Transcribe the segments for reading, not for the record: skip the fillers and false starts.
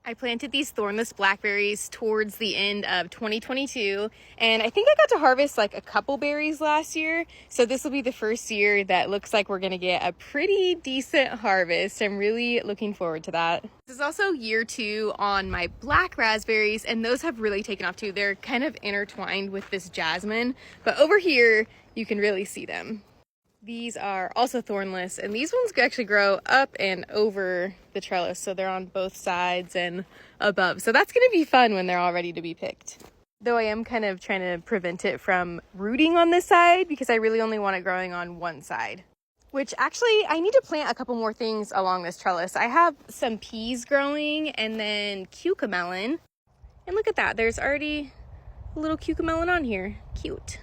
I planted these thornless blackberries towards the end of 2022, and I think I got to harvest like a couple berries last year. So this will be the first year that looks like we're gonna get a pretty decent harvest. I'm really looking forward to that. This is also year 2 on my black raspberries, and those have really taken off too. They're kind of intertwined with this jasmine, but over here you can really see them. These are also thornless, and these ones actually grow up and over the trellis, so they're on both sides and above. So that's going to be fun when they're all ready to be picked. Though I am kind of trying to prevent it from rooting on this side because I really only want it growing on one side. Which actually, I need to plant a couple more things along this trellis. I have some peas growing and then cucamelon. And look at that, there's already a little cucamelon on here. Cute.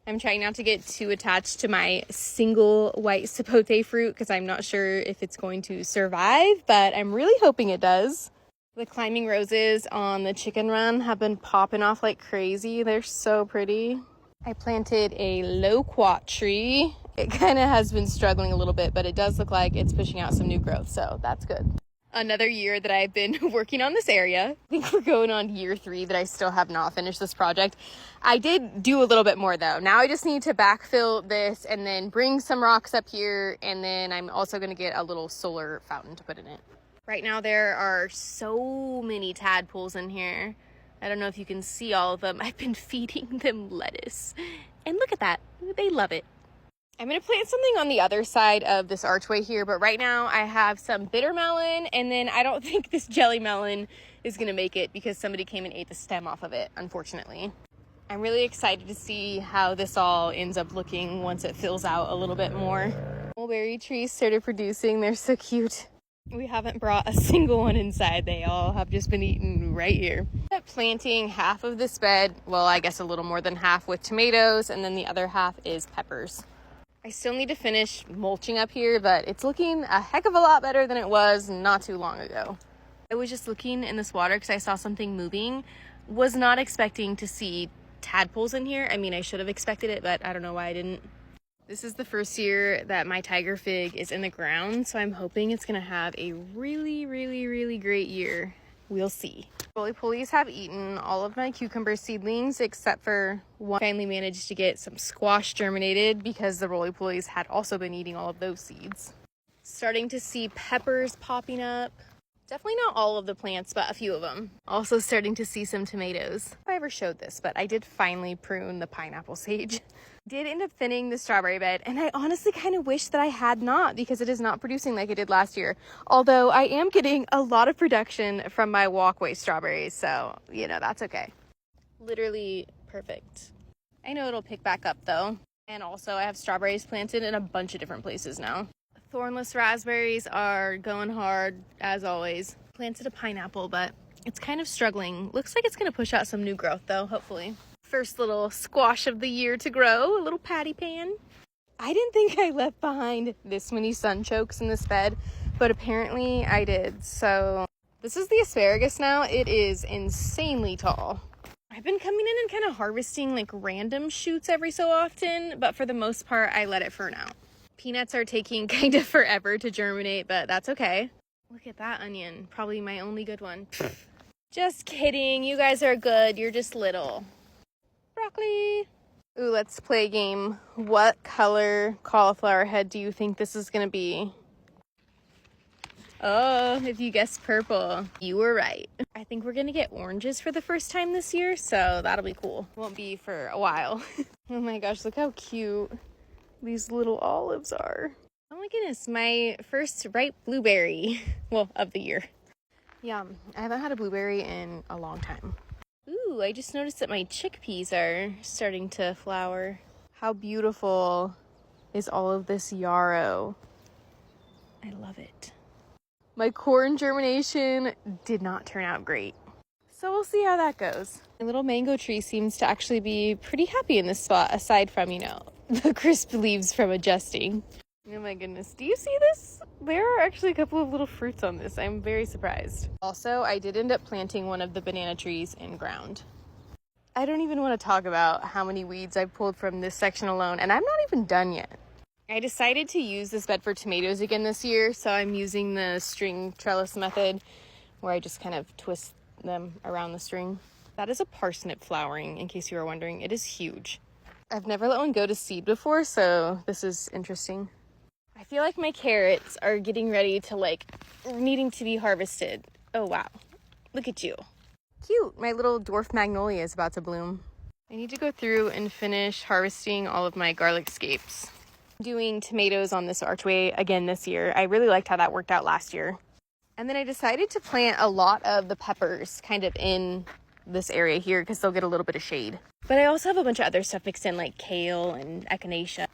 I'm trying not to get too attached to my single white sapote fruit because I'm not sure if it's going to survive, but I'm really hoping it does. The climbing roses on the chicken run have been popping off like crazy. They're so pretty. I planted a loquat tree. It kind of has been struggling a little bit, but it does look like it's pushing out some new growth, so that's good. Another year that I've been working on this area. I think we're going on year 3 that I still have not finished this project. I did do a little bit more though. Now I just need to backfill this and then bring some rocks up here, and then I'm also going to get a little solar fountain to put in it. Right now there are so many tadpoles in here. I don't know if you can see all of them. I've been feeding them lettuce. And look at that. They love it. I'm going to plant something on the other side of this archway here, but right now I have some bitter melon, and then I don't think this jelly melon is going to make it because somebody came and ate the stem off of it, unfortunately. I'm really excited to see how this all ends up looking once it fills out a little bit more. Mulberry trees started producing. They're so cute. We haven't brought a single one inside. They all have just been eaten right here. I'm planting half of this bed, well, I guess a little more than half, with tomatoes, and then the other half is peppers. I still need to finish mulching up here, but it's looking a heck of a lot better than it was not too long ago. I was just looking in this water because I saw something moving. Was not expecting to see tadpoles in here. I mean, I should have expected it, but I don't know why I didn't. This is the first year that my tiger fig is in the ground, so I'm hoping it's going to have a really, really, really great year. We'll see. Roly-polies have eaten all of my cucumber seedlings except for one. Finally managed to get some squash germinated because the roly-polies had also been eating all of those seeds. Starting to see peppers popping up. Definitely not all of the plants, but a few of them. Also starting to see some tomatoes. If I ever showed this, but I did finally prune the pineapple sage. Did end up thinning the strawberry bed, and I honestly kind of wish that I had not because it is not producing like it did last year. Although I am getting a lot of production from my walkway strawberries, so, you know, that's okay. Literally perfect. I know it'll pick back up though. And also I have strawberries planted in a bunch of different places now. Thornless raspberries are going hard as always. Planted a pineapple, but it's kind of struggling. Looks like it's going to push out some new growth though, hopefully. First little squash of the year to grow, a little patty pan. I didn't think I left behind this many sunchokes in this bed, but apparently I did. So this is the asparagus now. It is insanely tall. I've been coming in and kind of harvesting like random shoots every so often, but for the most part, I let it fern out. Peanuts are taking kind of forever to germinate, but that's okay. Look at that onion, probably my only good one. Just kidding, you guys are good, you're just little. Broccoli. Ooh, let's play a game. What color cauliflower head do you think this is gonna be? Oh, if you guessed purple, you were right. I think we're gonna get oranges for the first time this year, so that'll be cool. Won't be for a while. Oh my gosh, look how cute these little olives are. Oh my goodness, my first ripe blueberry. Well, of the year. Yum. I haven't had a blueberry in a long time. Ooh, I just noticed that my chickpeas are starting to flower. How beautiful is all of this yarrow? I love it. My corn germination did not turn out great, so we'll see how that goes. My little mango tree seems to actually be pretty happy in this spot, aside from, you know, the crisp leaves from adjusting. Oh my goodness, do you see this? There are actually a couple of little fruits on this. I'm very surprised. Also, I did end up planting one of the banana trees in ground. I don't even want to talk about how many weeds I pulled from this section alone, and I'm not even done yet. I decided to use this bed for tomatoes again this year, so I'm using the string trellis method, where I just kind of twist them around the string. That is a parsnip flowering, in case you were wondering. It is huge. I've never let one go to seed before, so this is interesting. I feel like my carrots are getting ready to, like, needing to be harvested. Oh, wow. Look at you. Cute. My little dwarf magnolia is about to bloom. I need to go through and finish harvesting all of my garlic scapes. I'm doing tomatoes on this archway again this year. I really liked how that worked out last year. And then I decided to plant a lot of the peppers kind of in this area here because they'll get a little bit of shade. But I also have a bunch of other stuff mixed in, like kale and echinacea.